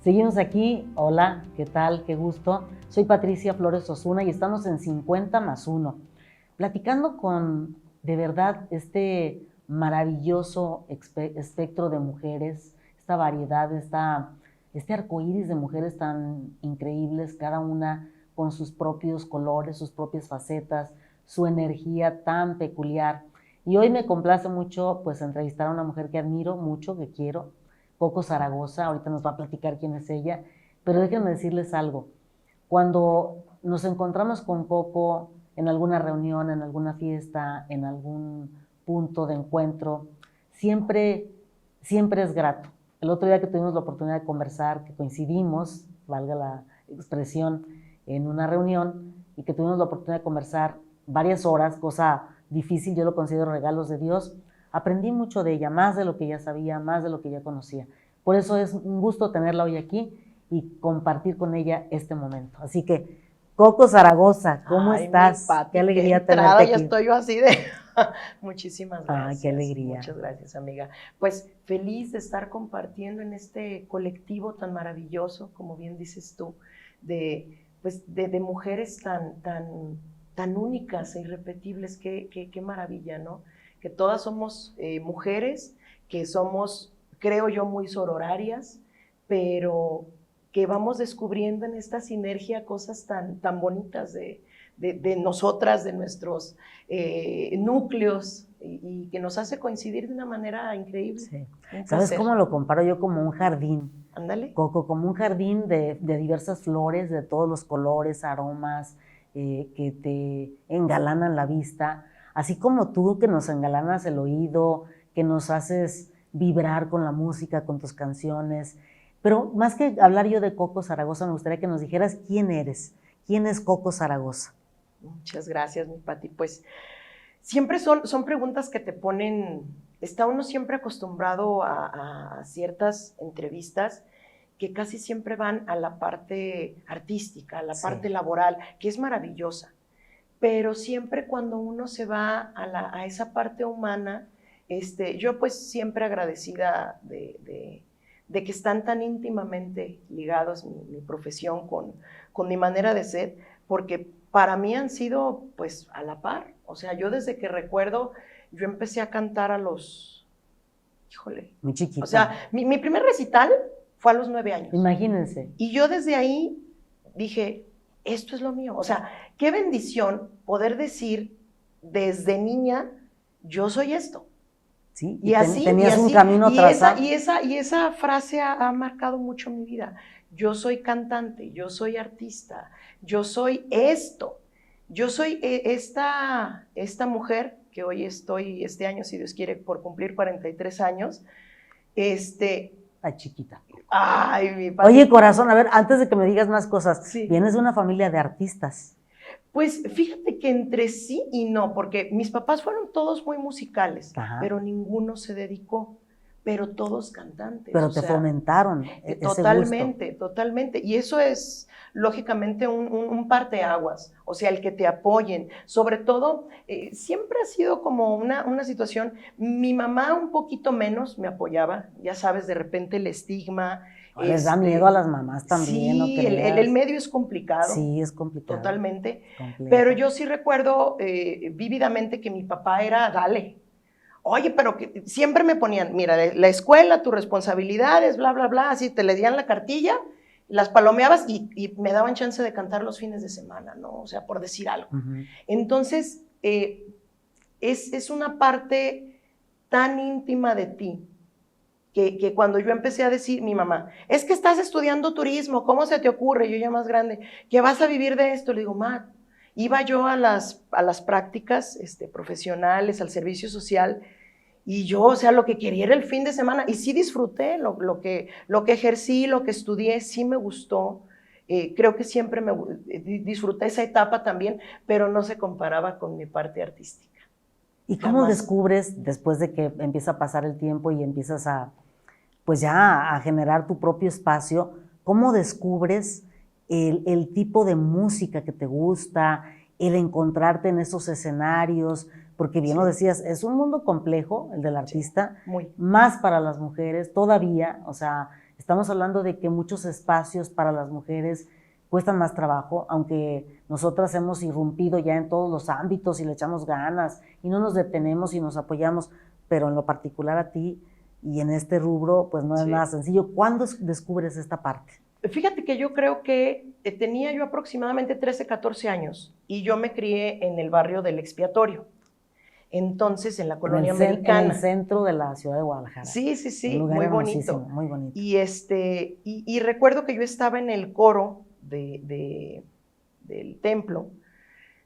Seguimos aquí. Hola, ¿qué tal? Qué gusto. Soy Patricia Flores Osuna y estamos en 50+1, platicando con, de verdad, este maravilloso espectro de mujeres, esta variedad, este arcoíris de mujeres tan increíbles, cada una con sus propios colores, sus propias facetas, su energía tan peculiar. Y hoy me complace mucho pues entrevistar a una mujer que admiro mucho, que quiero, Coco Zaragoza. Ahorita nos va a platicar quién es ella, pero déjenme decirles algo. Cuando nos encontramos con Coco en alguna reunión, en alguna fiesta, en algún punto de encuentro, siempre es grato. El otro día que tuvimos la oportunidad de conversar, que coincidimos, valga la expresión, en una reunión y que tuvimos la oportunidad de conversar varias horas, cosa difícil, yo lo considero regalos de Dios, aprendí mucho de ella, más de lo que ya sabía, más de lo que ya conocía. Por eso es un gusto tenerla hoy aquí y compartir con ella este momento. Así que, Coco Zaragoza, ¿cómo estás? Pati, qué alegría tenerte aquí. Ya estoy yo así de... Muchísimas gracias. Ay, qué alegría. Muchas gracias, amiga. Pues feliz de estar compartiendo en este colectivo tan maravilloso, como bien dices tú, de mujeres tan únicas e irrepetibles. Qué maravilla, ¿no? Que todas somos mujeres, que somos, creo yo, muy sororarias, pero que vamos descubriendo en esta sinergia cosas tan bonitas de nosotras, de nuestros núcleos, y que nos hace coincidir de una manera increíble. Sí. ¿Sabes cómo lo comparo yo? Como un jardín. Ándale. Coco, como un jardín de diversas flores, de todos los colores, aromas, que te engalanan la vista, así como tú que nos engalanas el oído, que nos haces vibrar con la música, con tus canciones. Pero más que hablar yo de Coco Zaragoza, me gustaría que nos dijeras quién eres, quién es Coco Zaragoza. Muchas gracias, mi Pati. Pues siempre son preguntas que te ponen, está uno siempre acostumbrado a ciertas entrevistas que casi siempre van a la parte artística, a la parte laboral, que es maravillosa, pero siempre cuando uno se va a esa parte humana, yo pues siempre agradecida de que están tan íntimamente ligados mi profesión con mi manera de ser, porque para mí han sido pues a la par. O sea, yo desde que recuerdo, yo empecé a cantar a los, muy chiquita. O sea, mi primer recital fue a los 9 años. Imagínense. Y yo desde ahí dije, esto es lo mío. O sea, qué bendición poder decir desde niña, yo soy esto. Sí, y así tenías un camino trazado. Y esa frase ha marcado mucho mi vida. Yo soy cantante, yo soy artista, yo soy esto. Yo soy esta mujer que hoy estoy, este año, si Dios quiere, por cumplir 43 años. Ay, chiquita. Ay, mi padre. Oye, corazón, a ver, antes de que me digas más cosas, sí. Vienes de una familia de artistas. Pues fíjate que entre sí y no, porque mis papás fueron todos muy musicales, pero ninguno se dedicó, pero todos cantantes. Pero te fomentaron totalmente, totalmente. Y eso es, lógicamente, un parteaguas, o sea, el que te apoyen. Sobre todo, siempre ha sido como una situación, mi mamá un poquito menos me apoyaba, ya sabes, de repente el estigma. Les da miedo a las mamás también, sí, ¿no creas? El medio es complicado. Sí, es complicado. Totalmente. Complejo. Pero yo sí recuerdo vívidamente que mi papá era, dale. Oye, pero que siempre me ponían, mira, la escuela, tus responsabilidades, bla, bla, bla, así te leían la cartilla, las palomeabas y me daban chance de cantar los fines de semana, ¿no? O sea, por decir algo. Entonces, es una parte tan íntima de ti, que cuando yo empecé a decir, mi mamá, es que estás estudiando turismo, ¿cómo se te ocurre? Yo ya más grande, que vas a vivir de esto. Le digo, ma, iba yo a las prácticas profesionales, al servicio social, y yo, o sea, lo que quería era el fin de semana, y sí disfruté lo que ejercí, lo que estudié, sí me gustó. Creo que siempre disfruté esa etapa también, pero no se comparaba con mi parte artística. ¿Y cómo descubres, después de que empieza a pasar el tiempo y empiezas pues ya a generar tu propio espacio, cómo descubres el tipo de música que te gusta, el encontrarte en esos escenarios? Porque bien lo decías, es un mundo complejo el del artista, muy. Más para las mujeres todavía, o sea, estamos hablando de que muchos espacios para las mujeres cuestan más trabajo, aunque nosotras hemos irrumpido ya en todos los ámbitos y le echamos ganas y no nos detenemos y nos apoyamos, pero en lo particular a ti y en este rubro, pues no es nada sencillo. ¿Cuándo descubres esta parte? Fíjate que yo creo que tenía yo aproximadamente 13, 14 años y yo me crié en el barrio del Expiatorio. Entonces, en la colonia americana. En el centro de la ciudad de Guadalajara. Sí, sí, sí, un lugar muy bonito. Muy bonito. Y recuerdo que yo estaba en el coro del templo,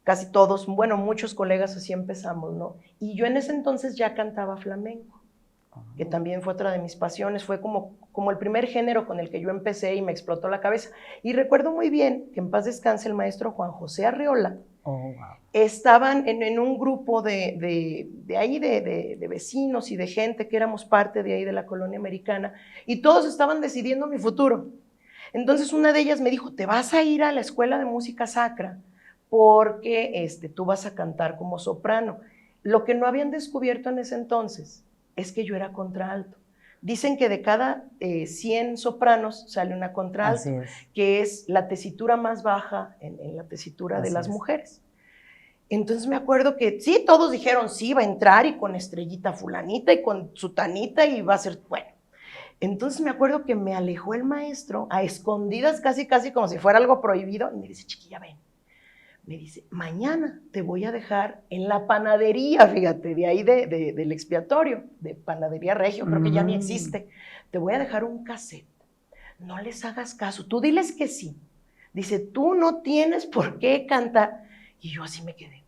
casi todos, bueno, muchos colegas así empezamos, ¿no? Y yo en ese entonces ya cantaba flamenco, que también fue otra de mis pasiones, fue como el primer género con el que yo empecé y me explotó la cabeza. Y recuerdo muy bien que en paz descanse el maestro Juan José Arreola. Estaban en un grupo de ahí, de vecinos y de gente que éramos parte de ahí de la colonia americana, y todos estaban decidiendo mi futuro. Entonces una de ellas me dijo, te vas a ir a la escuela de música sacra porque tú vas a cantar como soprano. Lo que no habían descubierto en ese entonces es que yo era contralto. Dicen que de cada 100 sopranos sale una contralto, que es la tesitura más baja en la tesitura de las mujeres. Entonces me acuerdo que sí, todos dijeron, sí, va a entrar y con estrellita fulanita y con sutanita y va a ser, bueno. Entonces me acuerdo que me alejó el maestro a escondidas, casi como si fuera algo prohibido, y me dice, chiquilla, ven. Me dice, mañana te voy a dejar en la panadería, fíjate, de ahí del Expiatorio, de Panadería Regio, creo que ya ni existe. Te voy a dejar un cassette. No les hagas caso, tú diles que sí. Dice, tú no tienes por qué cantar. Y yo así me quedé.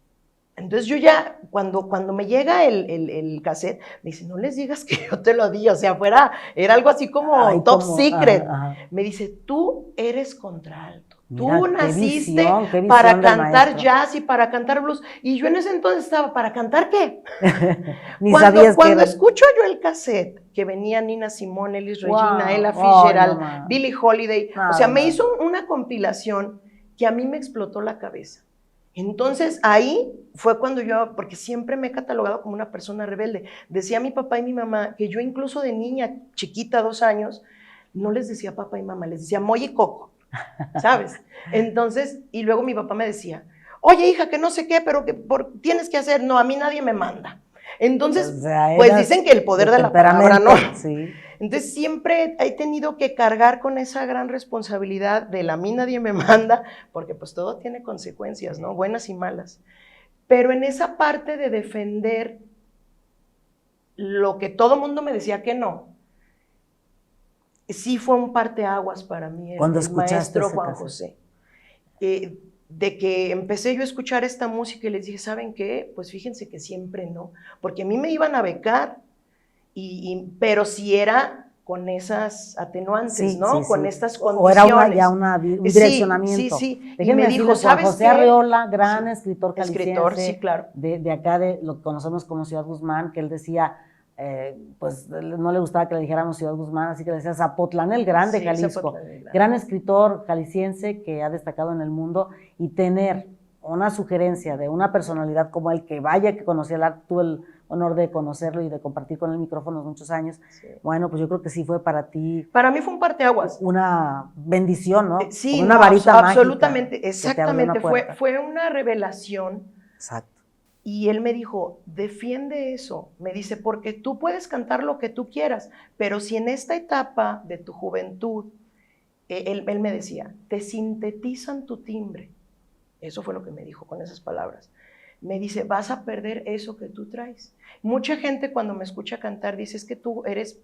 Entonces yo ya, cuando me llega el cassette, me dice, no les digas que yo te lo di, o sea, era algo así como top secret. Me dice, tú eres contralto. Mira, tú naciste qué visión para cantar maestro. jazz y para cantar blues. Y yo en ese entonces estaba, ¿para cantar qué? Ni cuando escucho yo el cassette, que venía Nina Simone, Elis Regina, Ella Fitzgerald, Billie Holiday, o sea, me hizo una compilación que a mí me explotó la cabeza. Entonces ahí fue cuando yo, porque siempre me he catalogado como una persona rebelde, decía mi papá y mi mamá que yo incluso de niña chiquita, 2 años, no les decía papá y mamá, les decía Moy y Coco, ¿sabes? Entonces, y luego mi papá me decía, oye hija, que no sé qué, pero que tienes que hacer, no, a mí nadie me manda. Entonces, o sea, pues dicen que el poder de la palabra, ¿no? Sí. Entonces siempre he tenido que cargar con esa gran responsabilidad de la mí nadie me manda, porque pues todo tiene consecuencias, ¿no? Buenas y malas. Pero en esa parte de defender lo que todo mundo me decía que no, sí fue un parteaguas para mí el maestro Juan José. De que empecé yo a escuchar esta música y les dije, ¿saben qué? Pues fíjense que siempre no, porque a mí me iban a becar, pero si era con esas atenuantes, ¿no? Con estas condiciones. O era un direccionamiento. Sí. Déjenme y me dijo, ¿sabes José Arreola, gran escritor jalisciense. Escritor, sí, claro. De acá, lo que conocemos como Ciudad Guzmán, que él decía, pues no le gustaba que le dijéramos Ciudad Guzmán, así que le decía Zapotlán el Grande, sí, Jalisco. Gran escritor jalisciense que ha destacado en el mundo, y tener una sugerencia de una personalidad como él, que vaya que conocía el arte, tuve el honor de conocerlo y de compartir con él micrófonos muchos años. Sí. Bueno, pues yo creo que sí fue para ti. Para mí fue un parteaguas. Una bendición, ¿no? Sí, una varita absolutamente, mágica, exactamente. Fue una revelación. Exacto. Y él me dijo, defiende eso. Me dice, porque tú puedes cantar lo que tú quieras, pero si en esta etapa de tu juventud, él me decía, te sintetizan tu timbre. Eso fue lo que me dijo con esas palabras. Me dice, vas a perder eso que tú traes. Mucha gente cuando me escucha cantar dice, es que tú eres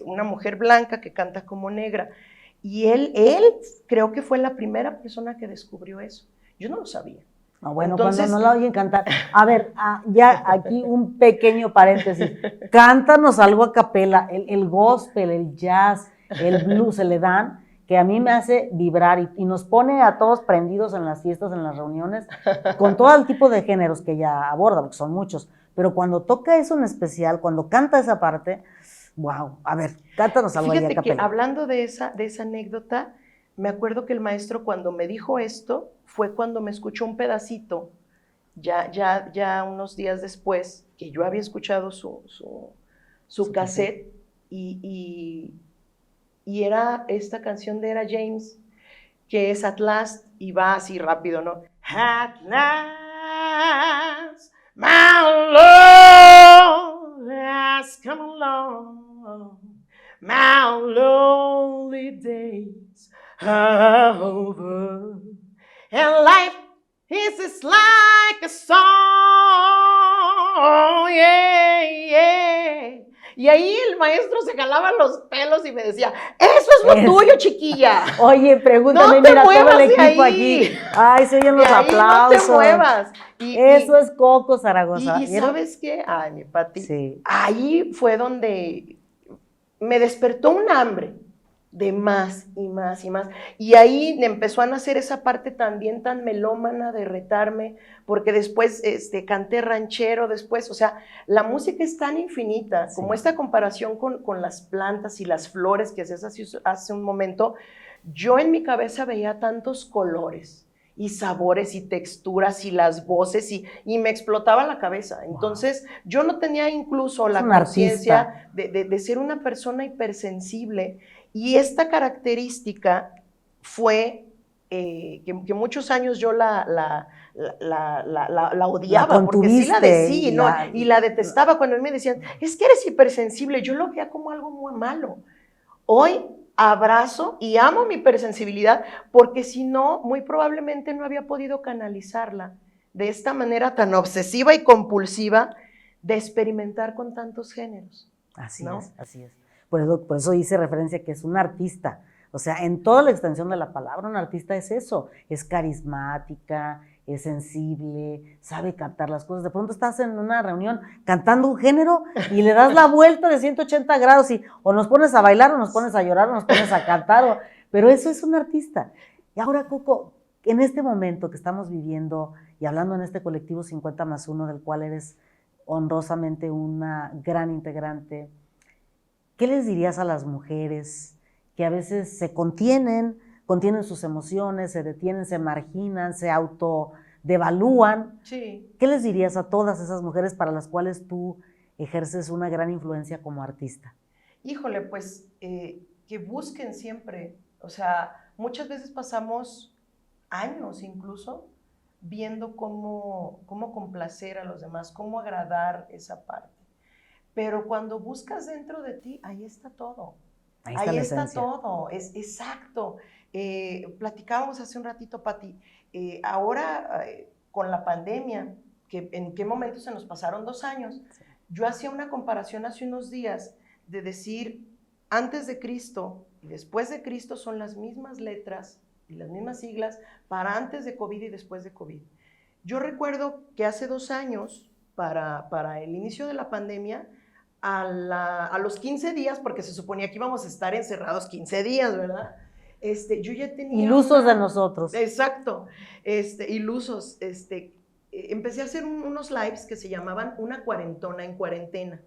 una mujer blanca que canta como negra. Y él creo que fue la primera persona que descubrió eso. Yo no lo sabía. Ah, bueno, entonces, cuando no la oyen cantar. A ver, ya aquí un pequeño paréntesis. Cántanos algo a capela. El gospel, el jazz, el blues, se le dan, que a mí me hace vibrar y nos pone a todos prendidos en las fiestas, en las reuniones, con todo el tipo de géneros que ella aborda, porque son muchos. Pero cuando toca eso en especial, cuando canta esa parte, wow. A ver, cántanos algo ahí a capela. Fíjate que hablando de esa anécdota, me acuerdo que el maestro cuando me dijo esto, fue cuando me escuchó un pedacito, ya unos días después, que yo había escuchado su cassette, y y era esta canción de Era James, que es At Last, y va así rápido, ¿no? At last, my love has come along, my lonely days are over, and life is like a song, yeah, yeah. Y ahí el maestro se jalaba los pelos y me decía, eso es lo tuyo, chiquilla. Oye, pregúntame, No te mira, todo muevas el de equipo ahí. aquí. Ay, se oyen los De ahí aplausos. no te muevas. Eso es Coco Zaragoza. Y ¿sabes qué? Ay, mi Pati, sí. Ahí fue donde me despertó un hambre de más y más y más. Y ahí empezó a nacer esa parte también tan melómana de retarme, porque después canté ranchero, después, o sea, la música es tan infinita, como esta comparación con las plantas y las flores que hacías hace un momento, yo en mi cabeza veía tantos colores y sabores y texturas y las voces y me explotaba la cabeza. Entonces, yo no tenía incluso la conciencia de ser una persona hipersensible, y esta característica fue que muchos años yo la odiaba, porque sí la decía, ¿no? Y la detestaba cuando me decían, es que eres hipersensible. Yo lo veía como algo muy malo. Hoy abrazo y amo mi hipersensibilidad, porque si no, muy probablemente no había podido canalizarla de esta manera tan obsesiva y compulsiva de experimentar con tantos géneros. Así ¿no? es, así es. Por eso hice referencia que es un artista. O sea, en toda la extensión de la palabra, un artista es eso, es carismática, es sensible, sabe cantar las cosas. De pronto estás en una reunión cantando un género y le das la vuelta de 180 grados y o nos pones a bailar o nos pones a llorar o nos pones a cantar, pero eso es un artista. Y ahora, Coco, en este momento que estamos viviendo y hablando en este colectivo 50+1, del cual eres honrosamente una gran integrante, ¿qué les dirías a las mujeres que a veces se contienen sus emociones, se detienen, se marginan, se autodevalúan? Sí. ¿Qué les dirías a todas esas mujeres para las cuales tú ejerces una gran influencia como artista? Híjole, pues que busquen siempre, o sea, muchas veces pasamos años incluso viendo cómo complacer a los demás, cómo agradar esa parte. Pero cuando buscas dentro de ti, ahí está todo. Ahí está todo, es exacto. Platicábamos hace un ratito, Pati, ahora con la pandemia, que en qué momento se nos pasaron 2 años, sí. Yo hacía una comparación hace unos días de decir, antes de Cristo y después de Cristo son las mismas letras y las mismas siglas para antes de COVID y después de COVID. Yo recuerdo que hace 2 años, para el inicio de la pandemia, a los 15 días, porque se suponía que íbamos a estar encerrados 15 días, ¿verdad? Yo ya tenía... Ilusos de nosotros. Exacto, ilusos. Empecé a hacer unos lives que se llamaban Una Cuarentona en Cuarentena.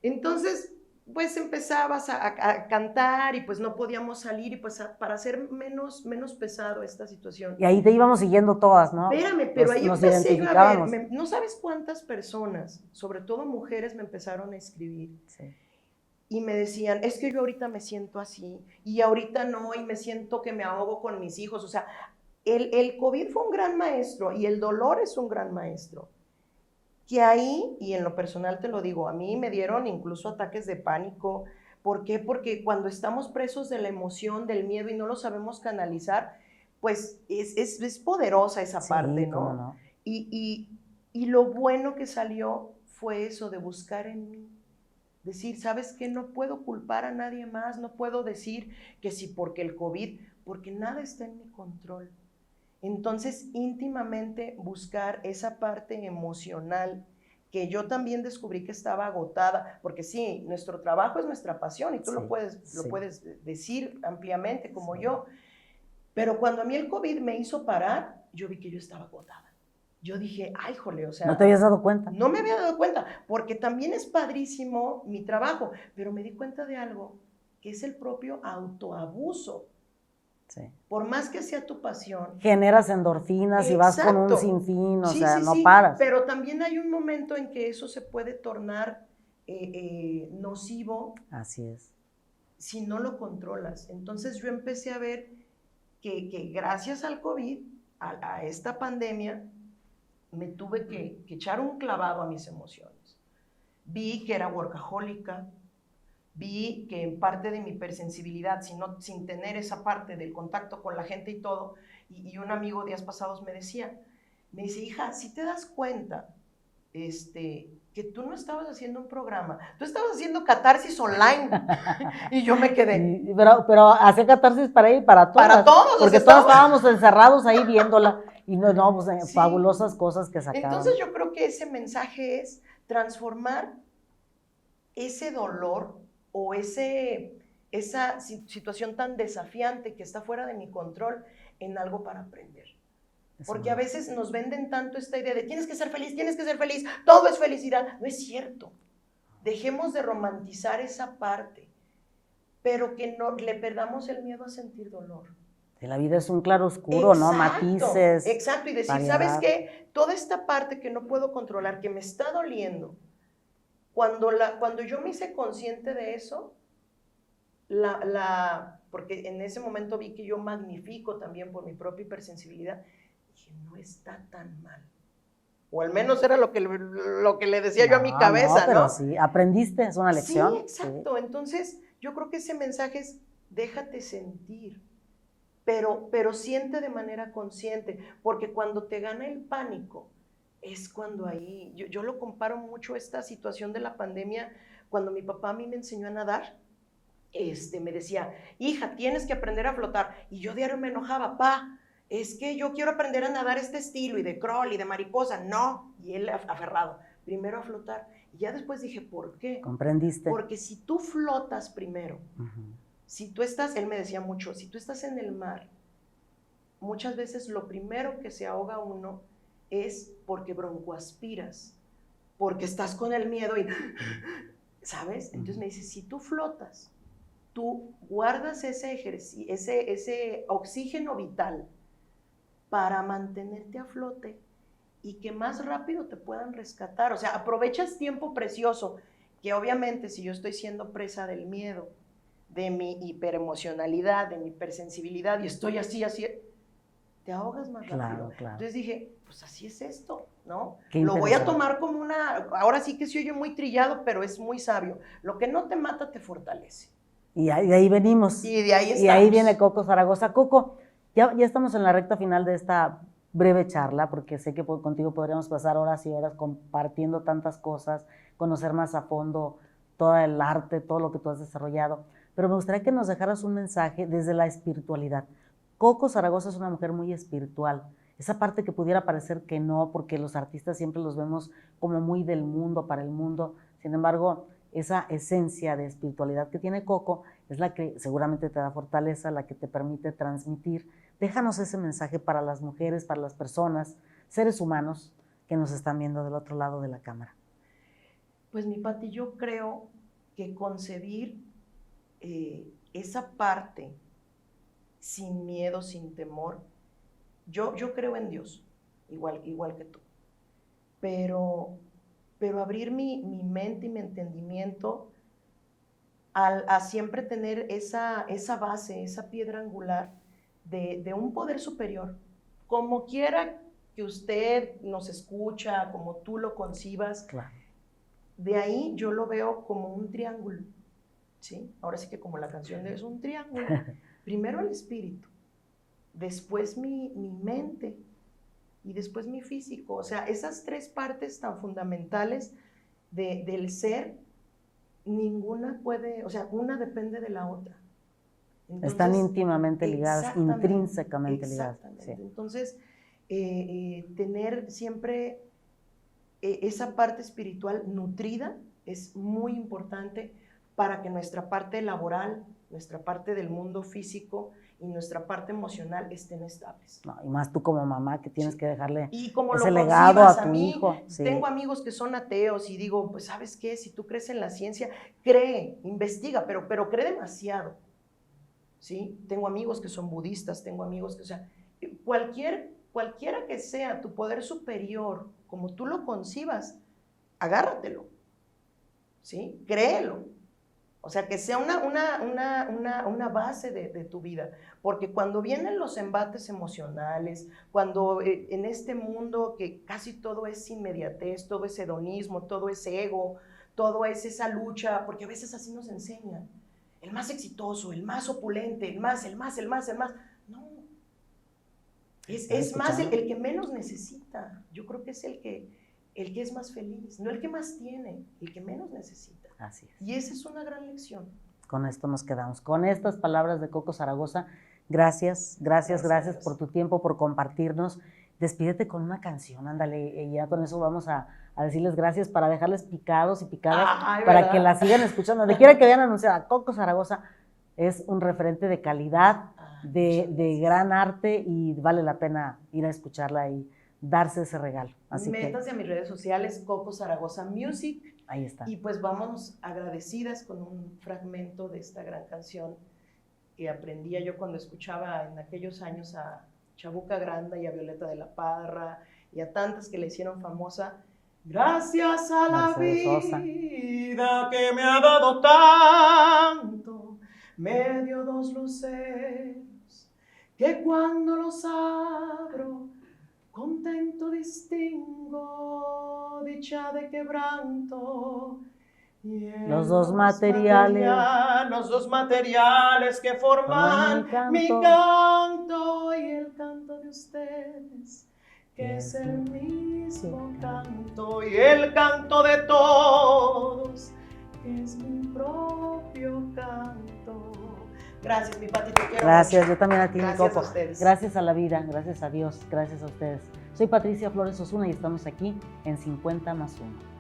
Entonces, pues empezabas a cantar y pues no podíamos salir y pues para hacer menos pesado esta situación. Y ahí te íbamos siguiendo todas, ¿no? Espérame, pero ahí nos empecé yo a ver, no sabes cuántas personas, sobre todo mujeres, me empezaron a escribir. Sí. Y me decían, es que yo ahorita me siento así, y ahorita no, y me siento que me ahogo con mis hijos. O sea, el COVID fue un gran maestro y el dolor es un gran maestro. Que ahí, y en lo personal te lo digo, a mí me dieron incluso ataques de pánico. ¿Por qué? Porque cuando estamos presos de la emoción, del miedo y no lo sabemos canalizar, pues es poderosa esa parte, ¿no? ¿No? Y lo bueno que salió fue eso de buscar en mí. Decir, ¿sabes qué? No puedo culpar a nadie más, no puedo decir que sí porque el COVID, porque nada está en mi control. Entonces, íntimamente buscar esa parte emocional que yo también descubrí que estaba agotada, porque sí, nuestro trabajo es nuestra pasión y tú lo puedes decir ampliamente como yo, pero cuando a mí el COVID me hizo parar, yo vi que yo estaba agotada. Yo dije, ay, jole, o sea... ¿No te habías dado cuenta? No me había dado cuenta, porque también es padrísimo mi trabajo, pero me di cuenta de algo, que es el propio autoabuso. Sí. Por más que sea tu pasión. Generas endorfinas. Exacto. Y vas con un sinfín, o sea, no paras. Pero también hay un momento en que eso se puede tornar nocivo. Así es. si no lo controlas. Entonces yo empecé a ver que gracias al COVID, a esta pandemia, me tuve que echar un clavado a mis emociones. Vi que era workahólica, vi que en parte de mi hipersensibilidad, sin tener esa parte del contacto con la gente y todo, y un amigo días pasados me dice, hija, si te das cuenta que tú no estabas haciendo un programa, tú estabas haciendo catarsis online. Y yo me quedé. Pero hacía catarsis para ella y para todas. Para todos. Porque todos estábamos encerrados ahí viéndola. Y no, pues Sí. fabulosas cosas que sacaban. Entonces yo creo que ese mensaje es transformar ese dolor o esa situación tan desafiante que está fuera de mi control en algo para aprender. Porque a veces nos venden tanto esta idea de tienes que ser feliz, todo es felicidad. No es cierto. Dejemos de romantizar esa parte, pero que no le perdamos el miedo a sentir dolor. La vida es un claro oscuro, ¿no? Matices. Exacto, y decir, variedad. ¿Sabes qué? Toda esta parte que no puedo controlar, que me está doliendo, cuando yo me hice consciente de eso, porque en ese momento vi que yo magnifico también por mi propia hipersensibilidad, dije, no está tan mal. O al menos era lo que le decía yo a mi cabeza, pero ¿no? Sí, aprendiste, es una lección. Sí, exacto. Sí. Entonces, yo creo que ese mensaje es, déjate sentir, pero siente de manera consciente, porque cuando te gana el pánico, es cuando ahí, yo lo comparo mucho esta situación de la pandemia, cuando mi papá a mí me enseñó a nadar, me decía, hija, tienes que aprender a flotar, y yo diario me enojaba, pa, es que yo quiero aprender a nadar este estilo, y de crawl, y de mariposa, no, y él aferrado, primero a flotar, y ya después dije, ¿por qué? ¿Comprendiste? Porque si tú flotas primero, si tú estás, él me decía mucho, si tú estás en el mar, muchas veces lo primero que se ahoga uno es porque broncoaspiras, porque estás con el miedo y, ¿sabes? Entonces me dice, si tú flotas, tú guardas ese oxígeno vital para mantenerte a flote y que más rápido te puedan rescatar. O sea, aprovechas tiempo precioso, que obviamente si yo estoy siendo presa del miedo, de mi hiperemocionalidad, de mi hipersensibilidad, y estoy así, te ahogas más rápido. Claro. Entonces dije, pues así es esto, ¿no? Lo voy a tomar como ahora sí que se oye muy trillado, pero es muy sabio. Lo que no te mata te fortalece. Y de ahí venimos. Y de ahí estamos. Y ahí viene Coco Zaragoza. Coco, ya estamos en la recta final de esta breve charla, porque sé que contigo podríamos pasar horas y horas compartiendo tantas cosas, conocer más a fondo todo el arte, todo lo que tú has desarrollado. Pero me gustaría que nos dejaras un mensaje desde la espiritualidad. Coco Zaragoza es una mujer muy espiritual. Esa parte que pudiera parecer que no, porque los artistas siempre los vemos como muy del mundo, para el mundo. Sin embargo, esa esencia de espiritualidad que tiene Coco es la que seguramente te da fortaleza, la que te permite transmitir. Déjanos ese mensaje para las mujeres, para las personas, seres humanos que nos están viendo del otro lado de la cámara. Pues mi Pati, yo creo que concebir esa parte sin miedo, sin temor, yo creo en Dios, igual que tú, pero abrir mi mente y mi entendimiento a siempre tener esa base, esa piedra angular de un poder superior, como quiera que usted nos escucha, como tú lo concibas, claro. De ahí yo lo veo como un triángulo, ¿sí? Ahora sí que como la canción es un triángulo, primero el espíritu, después mi mente y después mi físico, o sea, esas tres partes tan fundamentales del ser, ninguna puede, o sea, una depende de la otra. Entonces, están íntimamente ligadas, intrínsecamente ligadas. Sí. Entonces, tener siempre esa parte espiritual nutrida es muy importante para que nuestra parte laboral, nuestra parte del mundo físico y nuestra parte emocional estén estables. No, y más tú como mamá que tienes que dejarle y como ese legado a tu mí, hijo. Sí. Tengo amigos que son ateos y digo, pues ¿sabes qué? Si tú crees en la ciencia, cree, investiga, pero cree demasiado. ¿Sí? Tengo amigos que son budistas, tengo amigos que, o sea, cualquiera que sea tu poder superior, como tú lo concibas, agárratelo, ¿sí? Créelo, O sea, que sea una base de tu vida. Porque cuando vienen los embates emocionales, cuando en este mundo que casi todo es inmediatez, todo es hedonismo, todo es ego, todo es esa lucha, porque a veces así nos enseñan. El más exitoso, el más opulente, el más. No. Es más el que menos necesita. Yo creo que es el que es más feliz, no el que más tiene, el que menos necesita. Así es. Y esa es una gran lección. Con esto nos quedamos. Con estas palabras de Coco Zaragoza, gracias por tu tiempo, por compartirnos. Despídete con una canción, ándale, y ya con eso vamos a decirles gracias para dejarles picados y picadas, para ¿verdad? Que la sigan escuchando. Donde quiera que vean anunciada, Coco Zaragoza es un referente de calidad, de gran arte, y vale la pena ir a escucharla y darse ese regalo. Así métanse que, a mis redes sociales, Coco Zaragoza Music. Ahí está. Y pues vámonos agradecidas con un fragmento de esta gran canción que aprendía yo cuando escuchaba en aquellos años a Chabuca Granda y a Violeta de la Parra y a tantas que le hicieron famosa. Gracias a la vida que me ha dado tanto, me dio dos luceros que cuando los abro contento distingo dicha de quebranto. Los dos materiales que forman mi canto y el canto de ustedes, que es el mismo canto y el canto de todos, que es mi propio canto. Gracias, mi Pati, te quiero Gracias, mucho. Yo también a ti, gracias mi Coco. A ustedes. Gracias a la vida, gracias a Dios, gracias a ustedes. Soy Patricia Flores Osuna y estamos aquí en 50 más 1.